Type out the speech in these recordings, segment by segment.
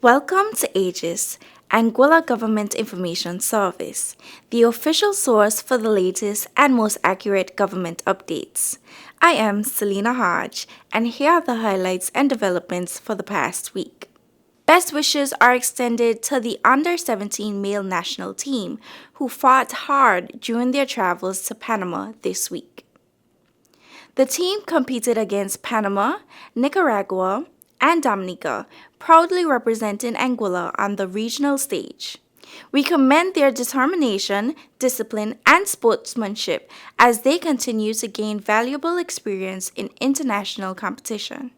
Welcome to AGIS, Anguilla Government Information Service, the official source for the latest and most accurate government updates. I am Selena Hodge, and here are the highlights and developments for the past week. Best wishes are extended to the under-17 male national team, who fought hard during their travels to Panama this week. The team competed against Panama, Nicaragua, and Dominica, proudly representing Anguilla on the regional stage. We commend their determination, discipline, and sportsmanship as they continue to gain valuable experience in international competition.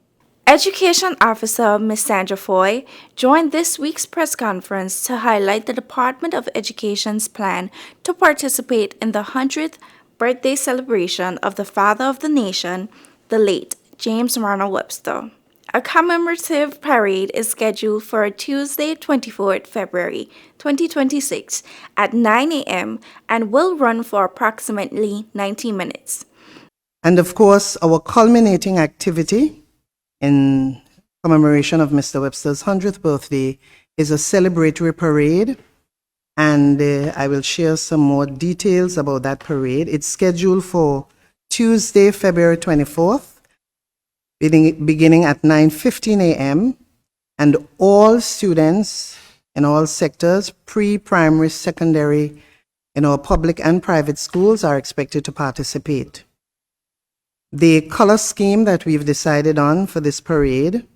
Education Officer Ms. Sandra Foy joined this week's press conference to highlight the Department of Education's plan to participate in the 100th birthday celebration of the Father of the Nation, the late James Ronald Webster. A commemorative parade is scheduled for Tuesday, 24th February 2026 at 9 a.m. and will run for approximately 90 minutes. And of course, our culminating activity in commemoration of Mr. Webster's 100th birthday is a celebratory parade. And I will share some more details about that parade. It's scheduled for Tuesday, February 24th. Beginning at 9:15 a.m. and all students in all sectors, pre-primary, secondary, in our public and private schools are expected to participate. The color scheme that we've decided on for this parade,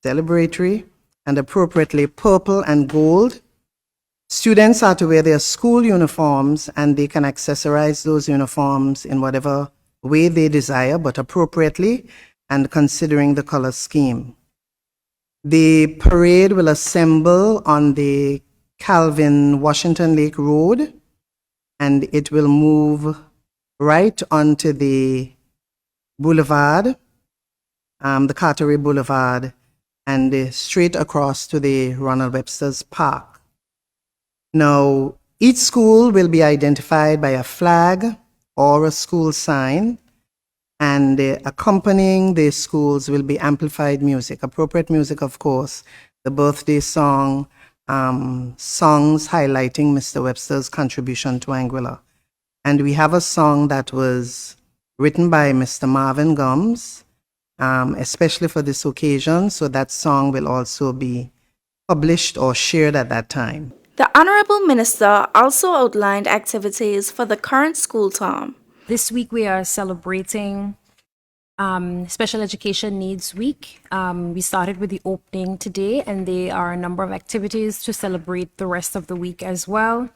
celebratory and appropriately purple and gold. Students are to wear their school uniforms and they can accessorize those uniforms in whatever way they desire, but appropriately and considering the color scheme. The parade will assemble on the Calvin Washington Lake Road, and it will move right onto the boulevard, the Carteret Boulevard, and straight across to the Ronald Webster's Park. Now, each school will be identified by a flag or a school sign, and accompanying the schools will be amplified music, appropriate music, of course, the birthday song, songs highlighting Mr. Webster's contribution to Anguilla. And we have a song that was written by Mr. Marvin Gums, especially for this occasion, so that song will also be published or shared at that time. The Honorable Minister also outlined activities for the current school term. This week we are celebrating Special Education Needs Week. We started with the opening today, and there are a number of activities to celebrate the rest of the week as well.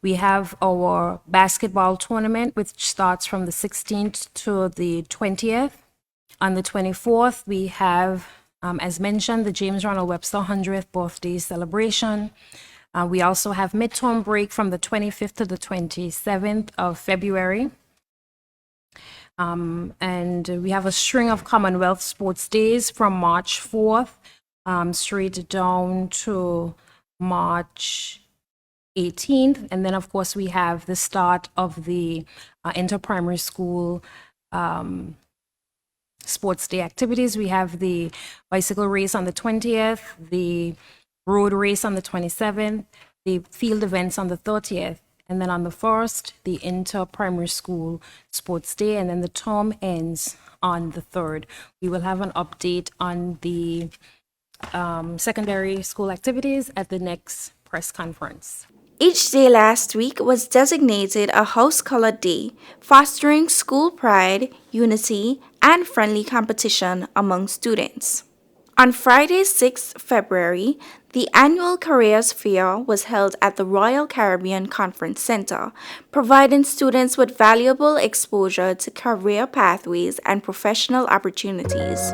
We have our basketball tournament, which starts from the 16th to the 20th. On the 24th, we have, as mentioned, the James Ronald Webster 100th birthday celebration. We also have midterm break from the 25th to the 27th of February. And we have a string of Commonwealth Sports Days from March 4th straight down to March 18th. And then, of course, we have the start of the inter-primary school sports day activities. We have the bicycle race on the 20th, the road race on the 27th, the field events on the 30th. And then on the 1st, the inter-primary school sports day, and then the term ends on the 3rd. We will have an update on the secondary school activities at the next press conference. Each day last week was designated a House Colored Day, fostering school pride, unity, and friendly competition among students. On Friday, 6 February, the annual Careers Fair was held at the Royal Caribbean Conference Center, providing students with valuable exposure to career pathways and professional opportunities.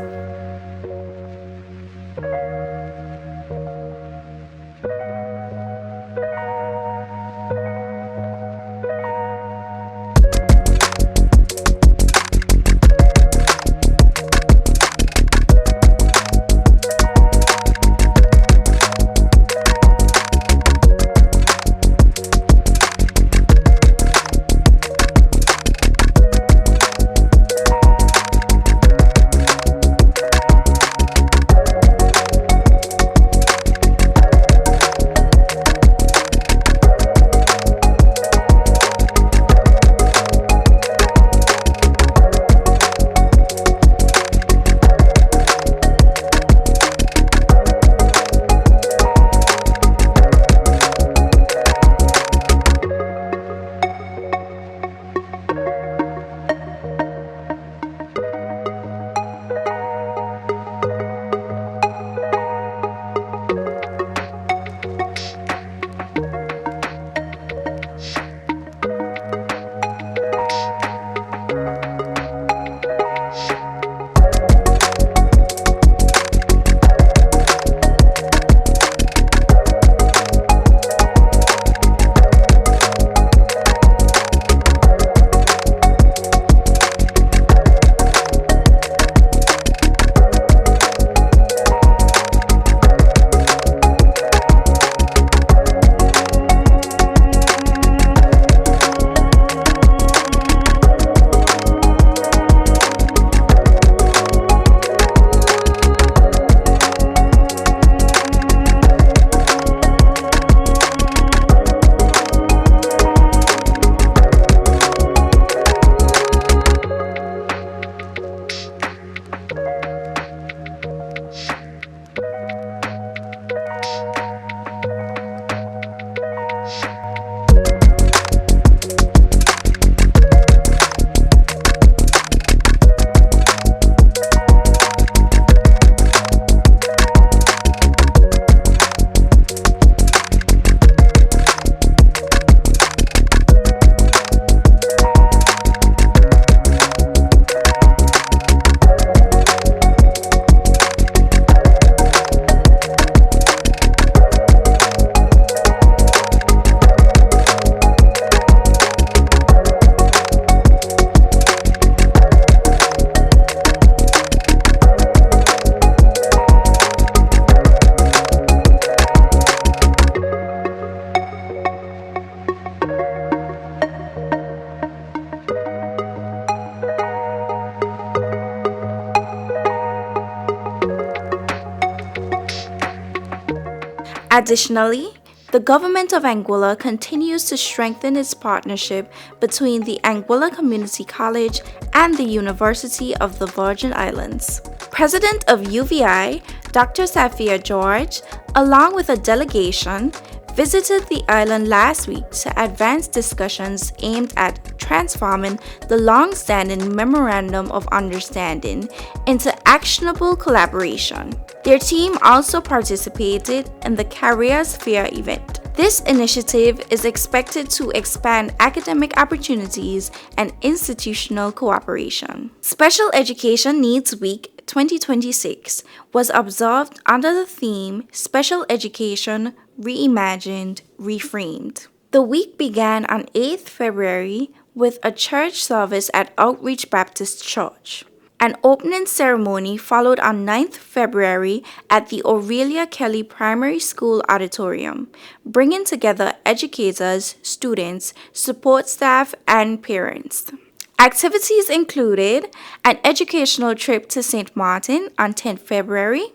Additionally, the government of Anguilla continues to strengthen its partnership between the Anguilla Community College and the University of the Virgin Islands. President of UVI, Dr. Safia George, along with a delegation, visited the island last week to advance discussions aimed at transforming the long-standing Memorandum of Understanding into actionable collaboration. Their team also participated in the Careers Fair event. This initiative is expected to expand academic opportunities and institutional cooperation. Special Education Needs Week 2026 was observed under the theme Special Education Reimagined, Reframed. The week began on 8th February with a church service at Outreach Baptist Church. An opening ceremony followed on 9th February at the Aurelia Kelly Primary School Auditorium, bringing together educators, students, support staff, and parents. Activities included an educational trip to St. Martin on 10th February,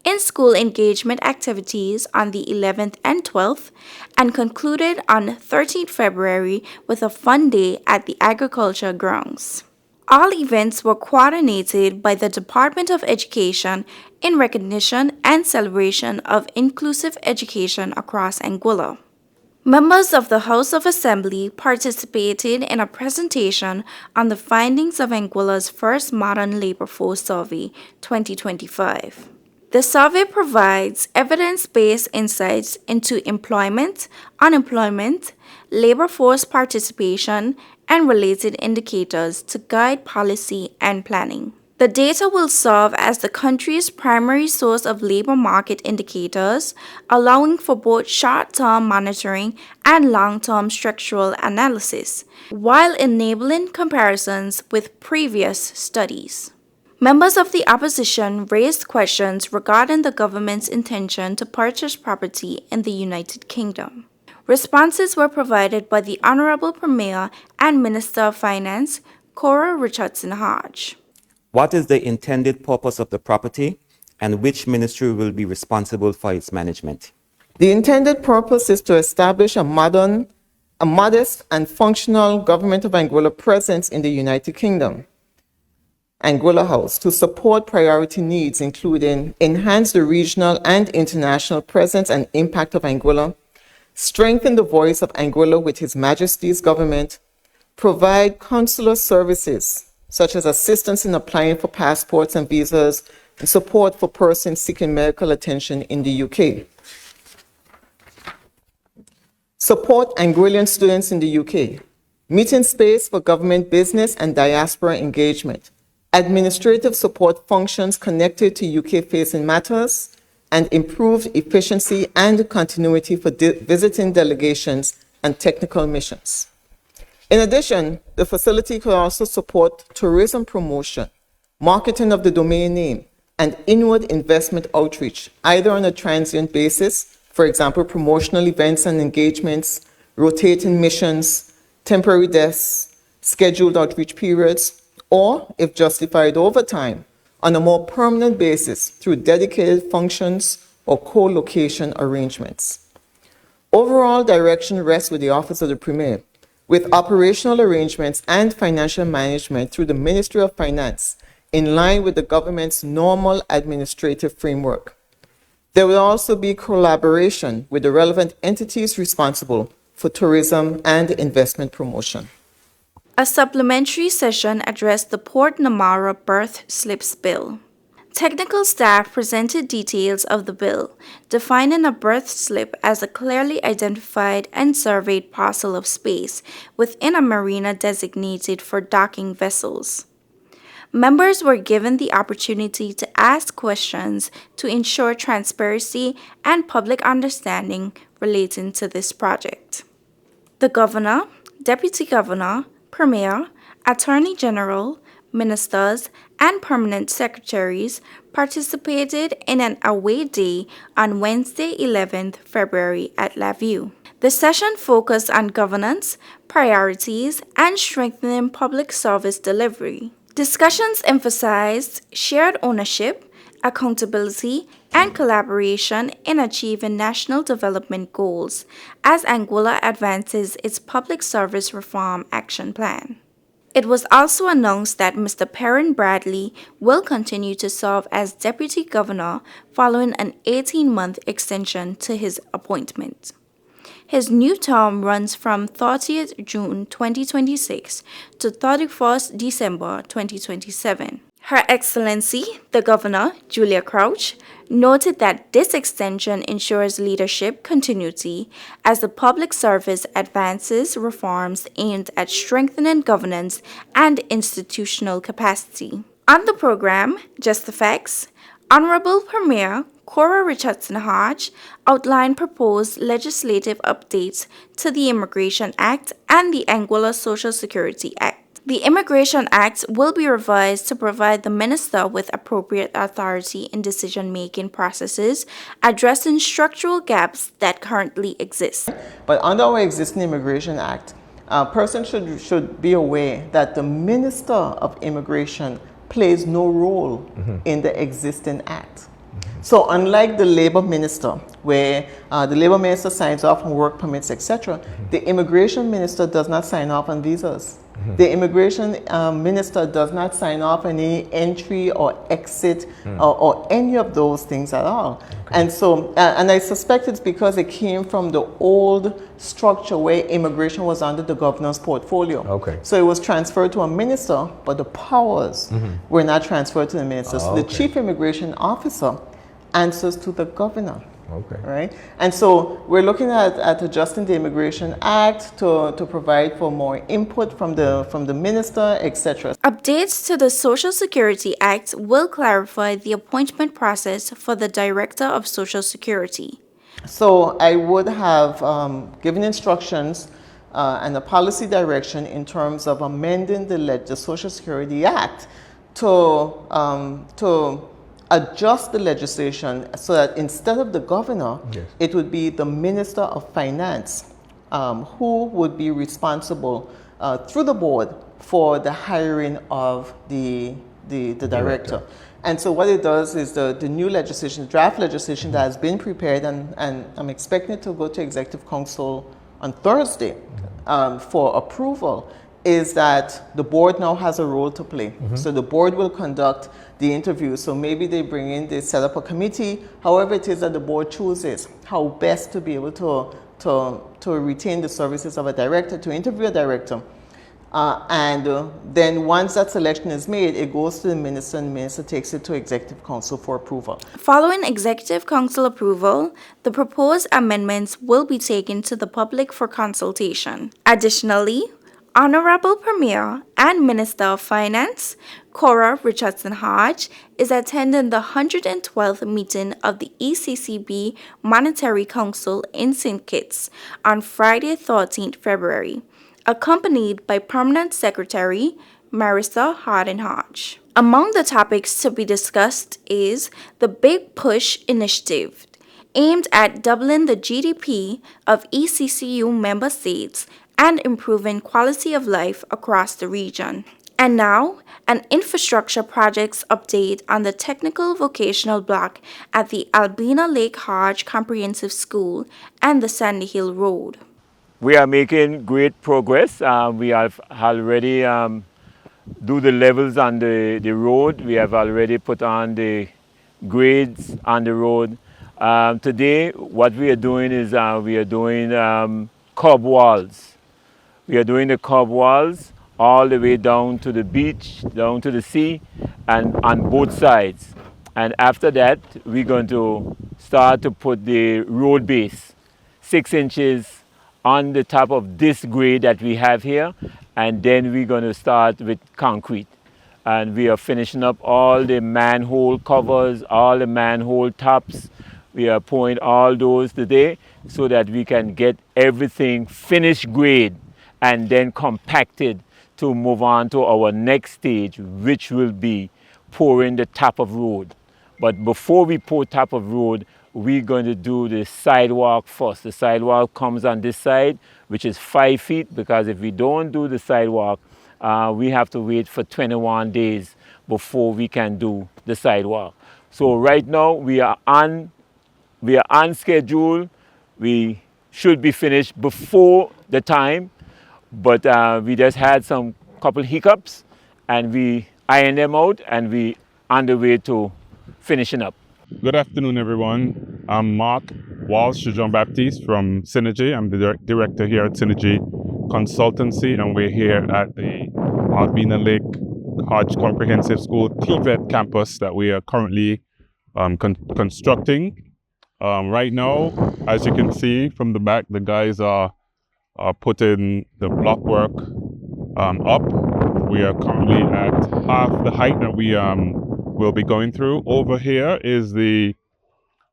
in-school engagement activities on the 11th and 12th, and concluded on 13th February with a fun day at the agriculture grounds. All events were coordinated by the Department of Education in recognition and celebration of inclusive education across Anguilla. Members of the House of Assembly participated in a presentation on the findings of Anguilla's first Modern Labor Force Survey 2025. The survey provides evidence-based insights into employment, unemployment, labor force participation, and related indicators to guide policy and planning. The data will serve as the country's primary source of labor market indicators, allowing for both short-term monitoring and long-term structural analysis, while enabling comparisons with previous studies. Members of the opposition raised questions regarding the government's intention to purchase property in the United Kingdom. Responses were provided by the Honorable Premier and Minister of Finance, Cora Richardson Hodge. What is the intended purpose of the property, and which ministry will be responsible for its management? The intended purpose is to establish a modest and functional Government of Anguilla presence in the United Kingdom, Anguilla House, to support priority needs including enhance the regional and international presence and impact of Anguilla, strengthen the voice of Anguilla with His Majesty's government, provide consular services such as assistance in applying for passports and visas, and support for persons seeking medical attention in the UK. Support Anguillan students in the UK, meeting space for government business and diaspora engagement, administrative support functions connected to UK-facing matters, and improved efficiency and continuity for visiting delegations and technical missions. In addition, the facility could also support tourism promotion, marketing of the domain name, and inward investment outreach, either on a transient basis, for example, promotional events and engagements, rotating missions, temporary desks, scheduled outreach periods, or, if justified over time, on a more permanent basis through dedicated functions or co-location arrangements. Overall direction rests with the Office of the Premier, with operational arrangements and financial management through the Ministry of Finance in line with the government's normal administrative framework. There will also be collaboration with the relevant entities responsible for tourism and investment promotion. A supplementary session addressed the Port Namara Birth Slips Bill. Technical staff presented details of the bill, defining a birth slip as a clearly identified and surveyed parcel of space within a marina designated for docking vessels. Members were given the opportunity to ask questions to ensure transparency and public understanding relating to this project. The Governor, Deputy Governor, Premier, Attorney General, ministers, and permanent secretaries participated in an away day on Wednesday, 11th February at La View. The session focused on governance, priorities, and strengthening public service delivery. Discussions emphasized shared ownership, accountability, and collaboration in achieving national development goals as Anguilla advances its public service reform action plan. It was also announced that Mr. Perrin Bradley will continue to serve as Deputy Governor following an 18-month extension to his appointment. His new term runs from 30th June 2026 to 31st December 2027. Her Excellency, the Governor, Julia Crouch, noted that this extension ensures leadership continuity as the public service advances reforms aimed at strengthening governance and institutional capacity. On the program, Just the Facts, Honorable Premier Cora Richardson Hodge outlined proposed legislative updates to the Immigration Act and the Anguilla Social Security Act. The Immigration Act will be revised to provide the minister with appropriate authority in decision-making processes, addressing structural gaps that currently exist. But under our existing Immigration Act, a person should be aware that the Minister of Immigration plays no role in the existing act. So unlike the labor minister, where the labor minister signs off on work permits, etc., the immigration minister does not sign off on visas. The immigration minister does not sign off on any entry or exit or any of those things at all. And so, and I suspect it's because it came from the old structure where immigration was under the governor's portfolio. So it was transferred to a minister, but the powers were not transferred to the minister. So the chief immigration officer answers to the governor. Right? And so we're looking at adjusting the Immigration Act to provide for more input from the minister, etc. Updates to the Social Security Act will clarify the appointment process for the Director of Social Security. So I would have given instructions and a policy direction in terms of amending the Social Security Act to adjust the legislation so that instead of the governor, it would be the Minister of Finance who would be responsible through the board for the hiring of the director. And so what it does is the new legislation, draft legislation that has been prepared, and I'm expecting it to go to Executive Council on Thursday for approval, is that the board now has a role to play. So the board will conduct the interview. So maybe they set up a committee, however it is that the board chooses how best to be able to retain the services of a director, to interview a director. And then once that selection is made, it goes to the minister, and the minister takes it to Executive Council for approval. Following Executive Council approval, the proposed amendments will be taken to the public for consultation. Additionally, Honorable Premier and Minister of Finance, Cora Richardson Hodge, is attending the 112th meeting of the ECCB Monetary Council in St. Kitts on Friday, 13th February, accompanied by Permanent Secretary Marissa Hardin Hodge. Among the topics to be discussed is the Big Push Initiative, aimed at doubling the GDP of ECCU member states and improving quality of life across the region. And now, an infrastructure projects update on the Technical Vocational Block at the Albina Lake Hodge Comprehensive School and the Sandy Hill Road. We are making great progress. We have already do the levels on the road. We have already put on the grades on the road. Today, what we are doing is we are doing curb walls. We are doing the curb walls all the way down to the beach, down to the sea, and on both sides. And after that, we're going to start to put the road base 6 inches on the top of this grade that we have here, and then we're going to start with concrete. And we are finishing up all the manhole covers, all the manhole tops. We are pouring all those today so that we can get everything finished grade and then compacted to move on to our next stage, which will be pouring the top of road. But before we pour top of road, we're going to do the sidewalk first. The sidewalk comes on this side, which is 5 feet, because if we don't do the sidewalk, we have to wait for 21 days before we can do the sidewalk. So right now we are on schedule. We should be finished before the time, but we just had some couple hiccups, and we ironed them out, and we on the way to finishing up. Good afternoon, everyone. I'm Mark Walsh, Jean-Baptiste from Synergy. I'm the director here at Synergy Consultancy, and we're here at the Albina Lake Hodge Comprehensive School TVET campus that we are currently constructing. Right now, as you can see from the back, the guys are putting the block work up. We are currently at half the height that we will be going through. Over here is the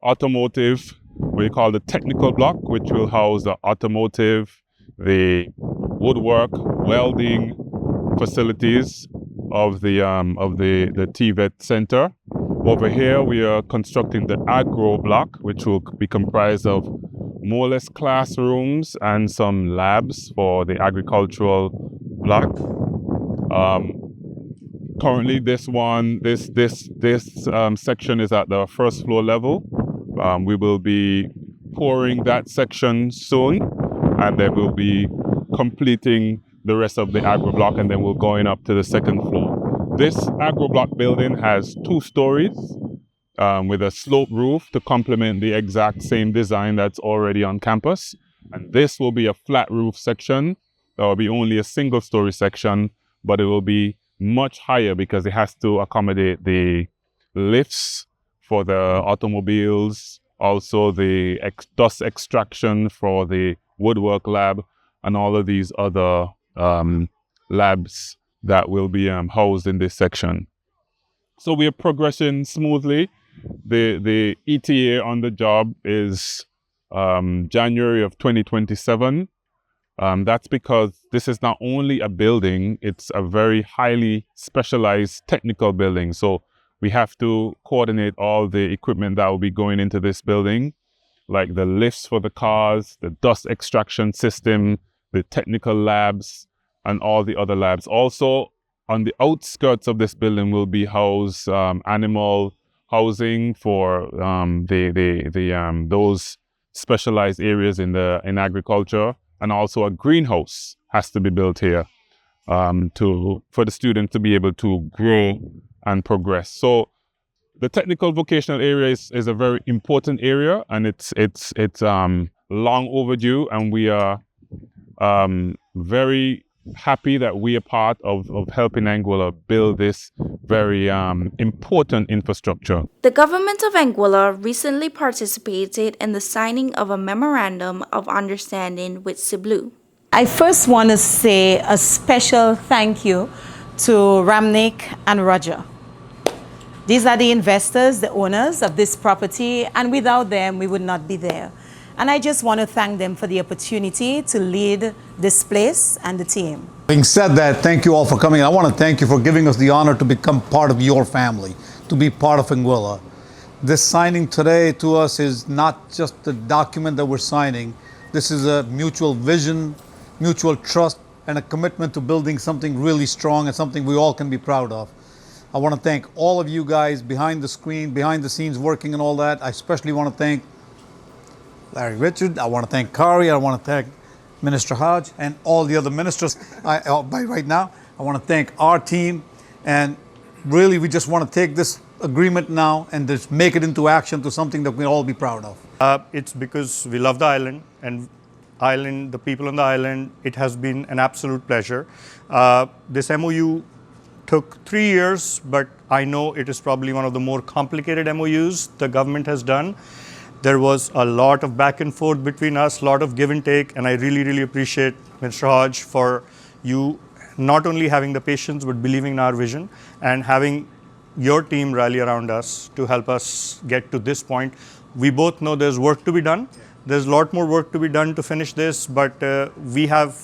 automotive, we call the technical block, which will house the automotive, the woodwork, welding facilities of the TVET center. Over here, we are constructing the agro block, which will be comprised of more or less classrooms and some labs for the agricultural block. Currently, this section is at the first floor level. We will be pouring that section soon, and then we'll be completing the rest of the agro block, and then we're going up to the second floor. This agro block building has 2 stories with a sloped roof to complement the exact same design that's already on campus. And this will be a flat roof section. There will be only a single story section, but it will be much higher because it has to accommodate the lifts for the automobiles, also the dust extraction for the woodwork lab, and all of these other labs that will be housed in this section. So we are progressing smoothly. The ETA on the job is January of 2027. That's because this is not only a building, it's a very highly specialized technical building. So we have to coordinate all the equipment that will be going into this building, like the lifts for the cars, the dust extraction system, the technical labs, and all the other labs. Also, on the outskirts of this building will be housed animal housing for those specialized areas in agriculture. And also a greenhouse has to be built here for the students to be able to grow and progress. So the technical vocational area is a very important area, and it's long overdue, and we are very happy that we are part of helping Anguilla build this very important infrastructure. The government of Anguilla recently participated in the signing of a memorandum of understanding with Cebu. I first want to say a special thank you to Ramnik and Roger. These are the investors, the owners of this property, and without them, we would not be there. And I just want to thank them for the opportunity to lead this place and the team. Having said that, thank you all for coming. I want to thank you for giving us the honor to become part of your family, to be part of Anguilla. This signing today to us is not just the document that we're signing. This is a mutual vision, mutual trust, and a commitment to building something really strong and something we all can be proud of. I want to thank all of you guys behind the screen, behind the scenes working and all that. I especially want to thank Larry Richard. I want to thank Kari. I want to thank Minister Hodge and all the other ministers. Right now, I want to thank our team. And really, we just want to take this agreement now and just make it into action to something that we all be proud of. It's because we love the island, and the people on the island. It has been an absolute pleasure. This MOU took 3 years, but I know it is probably one of the more complicated MOUs the government has done. There was a lot of back and forth between us, a lot of give and take, and I really, really appreciate Mr. Hodge for you not only having the patience, but believing in our vision and having your team rally around us to help us get to this point. We both know there's work to be done. There's a lot more work to be done to finish this, but we have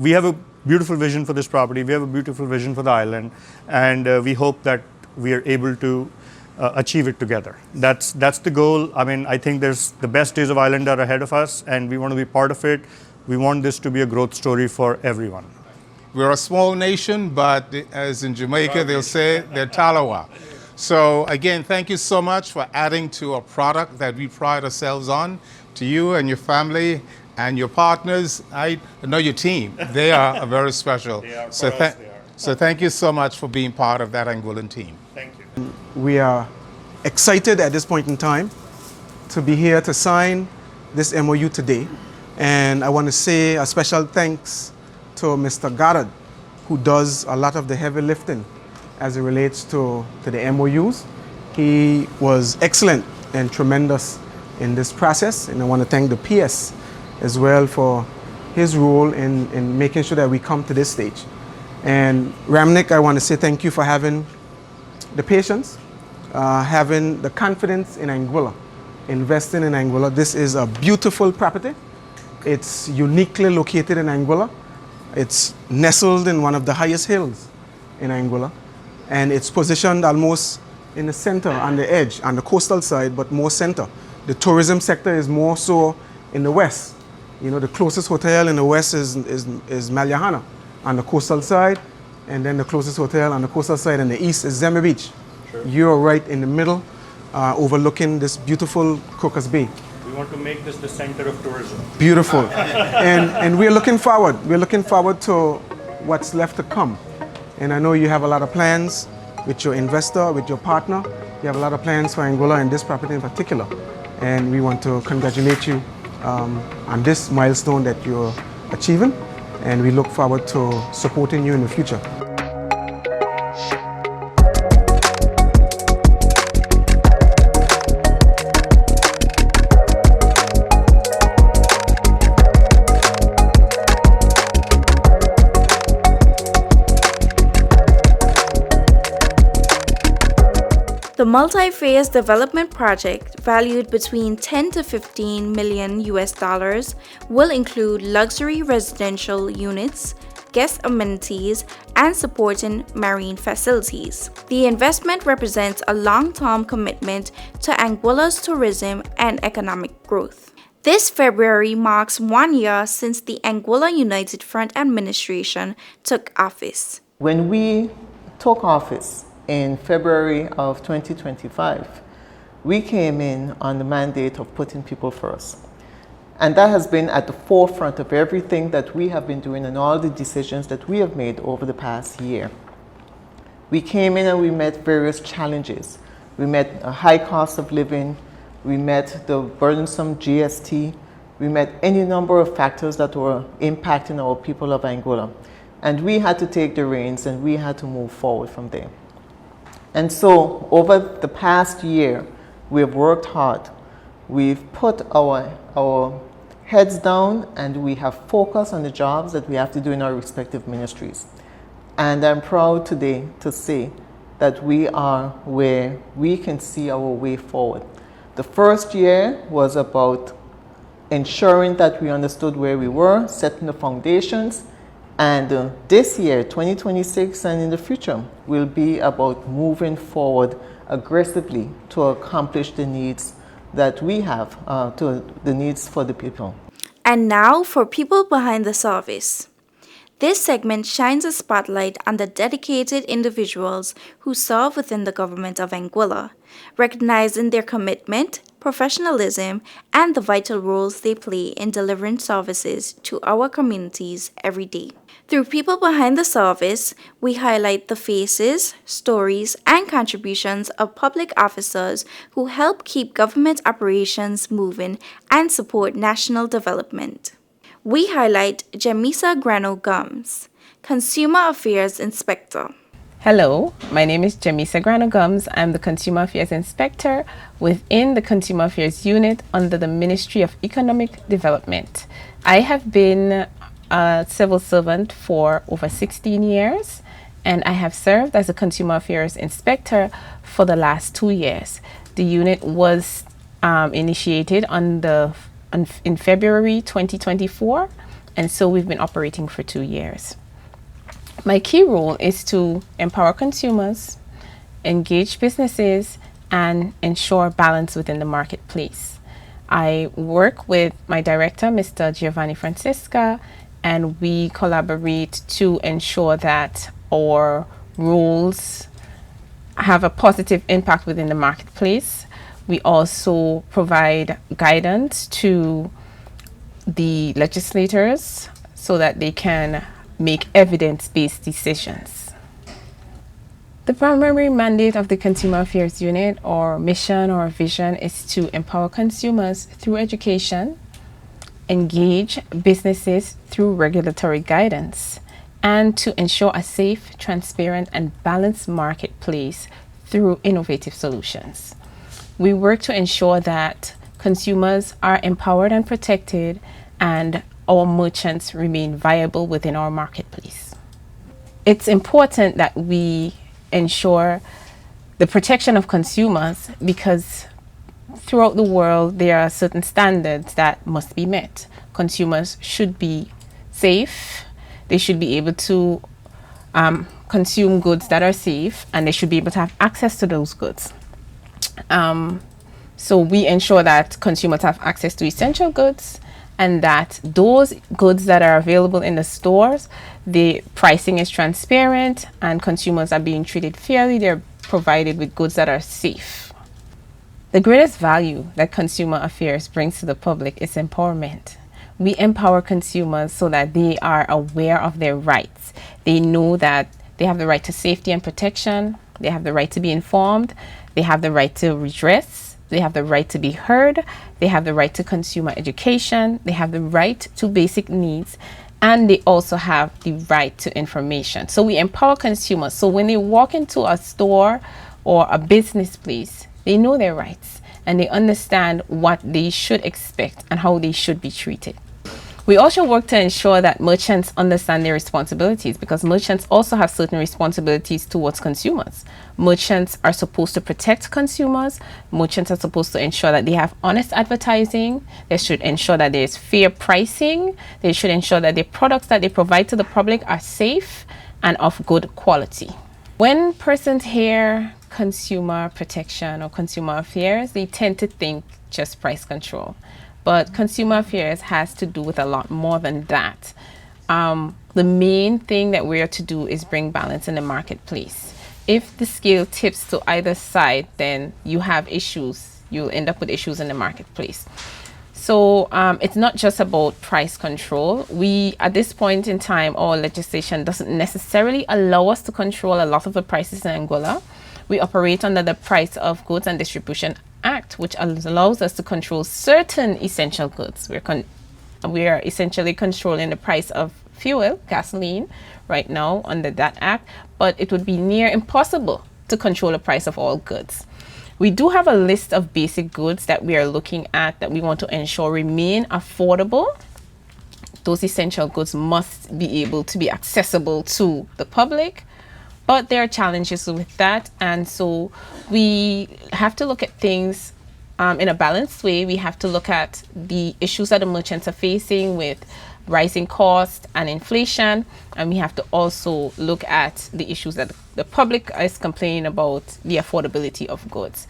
a beautiful vision for this property. We have a beautiful vision for the island, and we hope that we are able to achieve it together. That's the goal. I mean, I think the best days of Island are ahead of us, and we want to be part of it. We want this to be a growth story for everyone. We're a small nation, but as in Jamaica, they'll say they're Talawa. So again, thank you so much for adding to a product that we pride ourselves on, to you and your family and your partners. I know your team. They are very special. They are, so, for us, they are. so thank you so much for being part of that Anguillan team. Thank you. We are excited at this point in time to be here to sign this MOU today. And I want to say a special thanks to Mr. Goddard, who does a lot of the heavy lifting as it relates to the MOUs. He was excellent and tremendous in this process. And I want to thank the PS as well for his role in making sure that we come to this stage. And Ramnik, I want to say thank you for having the patience, having the confidence in Anguilla, investing in Anguilla. This is a beautiful property. It's uniquely located in Anguilla. It's nestled in one of the highest hills in Anguilla. And it's positioned almost in the center, on the edge, on the coastal side, but more center. The tourism sector is more so in the west. You know, the closest hotel in the west is Malyahana on the coastal side, and then the closest hotel on the coastal side in the east is Zema Beach. Sure. You're right in the middle, overlooking this beautiful Crocus Bay. We want to make this the center of tourism. Beautiful. and we're looking forward. We're looking forward to what's left to come. And I know you have a lot of plans with your investor, with your partner. You have a lot of plans for Anguilla and this property in particular. And we want to congratulate you on this milestone that you're achieving. And we look forward to supporting you in the future. The multi-phase development project, valued between 10 to 15 million US dollars, will include luxury residential units, guest amenities, and supporting marine facilities. The investment represents a long-term commitment to Anguilla's tourism and economic growth. This February marks 1 year since the Anguilla United Front administration took office. When we took office in February of 2025, we came in on the mandate of putting people first. And that has been at the forefront of everything that we have been doing and all the decisions that we have made over the past year. We came in and we met various challenges. We met a high cost of living, we met the burdensome GST, we met any number of factors that were impacting our people of Anguilla. And we had to take the reins and we had to move forward from there. And so over the past year, we have worked hard. We've put our heads down and we have focused on the jobs that we have to do in our respective ministries. And I'm proud today to say that we are where we can see our way forward. The first year was about ensuring that we understood where we were, setting the foundations. And this year, 2026 and in the future, will be about moving forward aggressively to accomplish the needs that we have, to the needs for the people. And now for people behind the service. This segment shines a spotlight on the dedicated individuals who serve within the government of Anguilla, recognizing their commitment, professionalism, and the vital roles they play in delivering services to our communities every day. Through People Behind the Service, we highlight the faces, stories, and contributions of public officers who help keep government operations moving and support national development. We highlight Jamisa Grano-Gums, Consumer Affairs Inspector. Hello, my name is Jamisa Grano-Gums. I'm the Consumer Affairs Inspector within the Consumer Affairs Unit under the Ministry of Economic Development. I have been a civil servant for over 16 years, and I have served as a Consumer Affairs Inspector for the last 2 years. The unit was initiated in February 2024, and so we've been operating for 2 years. My key role is to empower consumers, engage businesses, and ensure balance within the marketplace. I work with my director, Mr. Giovanni Francisca, and we collaborate to ensure that our rules have a positive impact within the marketplace. We also provide guidance to the legislators so that they can make evidence-based decisions. The primary mandate of the Consumer Affairs Unit, or mission or vision, is to empower consumers through education, engage businesses through regulatory guidance, and to ensure a safe, transparent, and balanced marketplace through innovative solutions. We work to ensure that consumers are empowered and protected, and our merchants remain viable within our marketplace. It's important that we ensure the protection of consumers because throughout the world there are certain standards that must be met. Consumers should be safe, they should be able to consume goods that are safe, and they should be able to have access to those goods. So we ensure that consumers have access to essential goods, and that those goods that are available in the stores, the pricing is transparent and consumers are being treated fairly. They're provided with goods that are safe. The greatest value that consumer affairs brings to the public is empowerment. We empower consumers so that they are aware of their rights. They know that they have the right to safety and protection. They have the right to be informed. They have the right to redress. They have the right to be heard. They have the right to consumer education. They have the right to basic needs. And they also have the right to information. So we empower consumers. So when they walk into a store or a business place, they know their rights and they understand what they should expect and how they should be treated. We also work to ensure that merchants understand their responsibilities, because merchants also have certain responsibilities towards consumers. Merchants are supposed to protect consumers. Merchants are supposed to ensure that they have honest advertising. They should ensure that there is fair pricing. They should ensure that the products that they provide to the public are safe and of good quality. When persons hear consumer protection or consumer affairs, they tend to think just price control. But consumer affairs has to do with a lot more than that. The main thing that we are to do is bring balance in the marketplace. If the scale tips to either side, then you have issues. You'll end up with issues in the marketplace. So it's not just about price control. At this point in time, our legislation doesn't necessarily allow us to control a lot of the prices in Anguilla. We operate under the Price of Goods and Distribution Act, which allows us to control certain essential goods. We are essentially controlling the price of fuel, gasoline, right now under that act, but it would be near impossible to control the price of all goods. We do have a list of basic goods that we are looking at that we want to ensure remain affordable. Those essential goods must be able to be accessible to the public. But there are challenges with that, and so we have to look at things in a balanced way. We have to look at the issues that the merchants are facing with rising costs and inflation, and we have to also look at the issues that the public is complaining about, the affordability of goods.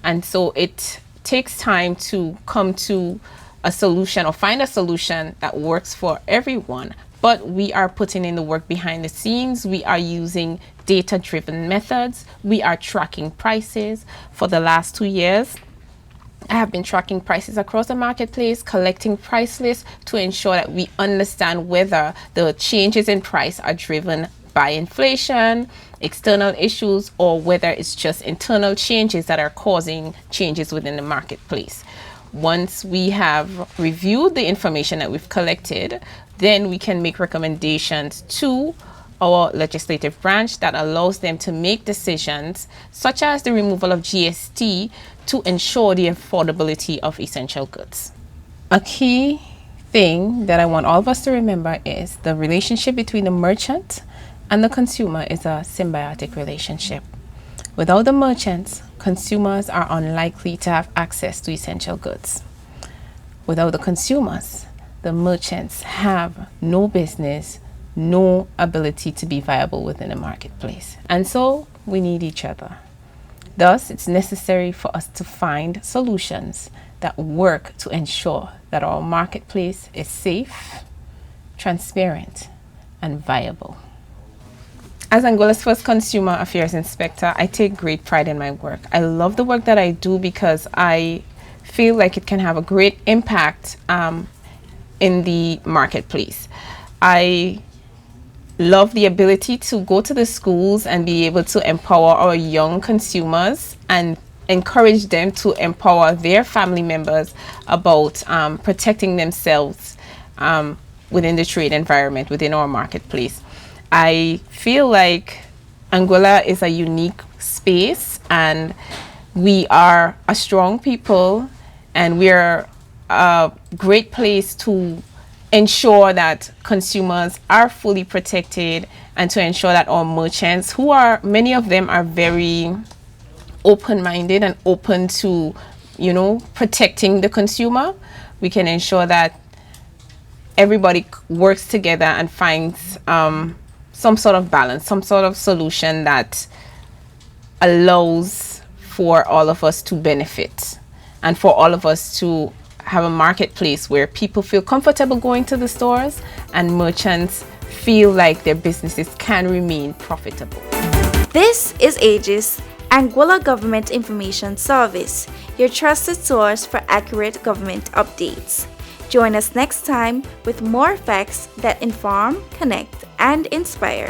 And so it takes time to come to a solution or find a solution that works for everyone. But we are putting in the work behind the scenes. We are using data-driven methods. We are tracking prices. For the last 2 years, I have been tracking prices across the marketplace, collecting price lists to ensure that we understand whether the changes in price are driven by inflation, external issues, or whether it's just internal changes that are causing changes within the marketplace. Once we have reviewed the information that we've collected, then we can make recommendations to our legislative branch that allows them to make decisions such as the removal of GST to ensure the affordability of essential goods. A key thing that I want all of us to remember is the relationship between the merchant and the consumer is a symbiotic relationship. Without the merchants, consumers are unlikely to have access to essential goods. Without the consumers, the merchants have no business, no ability to be viable within the marketplace. And so we need each other. Thus, it's necessary for us to find solutions that work to ensure that our marketplace is safe, transparent, and viable. As Anguilla's first consumer affairs inspector, I take great pride in my work. I love the work that I do because I feel like it can have a great impact in the marketplace. I love the ability to go to the schools and be able to empower our young consumers and encourage them to empower their family members about protecting themselves within the trade environment, within our marketplace. I feel like Anguilla is a unique space, and we are a strong people, and we're a great place to ensure that consumers are fully protected, and to ensure that our merchants, who are, many of them are very open-minded and open to, protecting the consumer, we can ensure that everybody works together and finds some sort of balance, some sort of solution that allows for all of us to benefit and for all of us to have a marketplace where people feel comfortable going to the stores and merchants feel like their businesses can remain profitable. This is AGIS, Anguilla Government Information Service, your trusted source for accurate government updates. Join us next time with more facts that inform, connect, and inspire.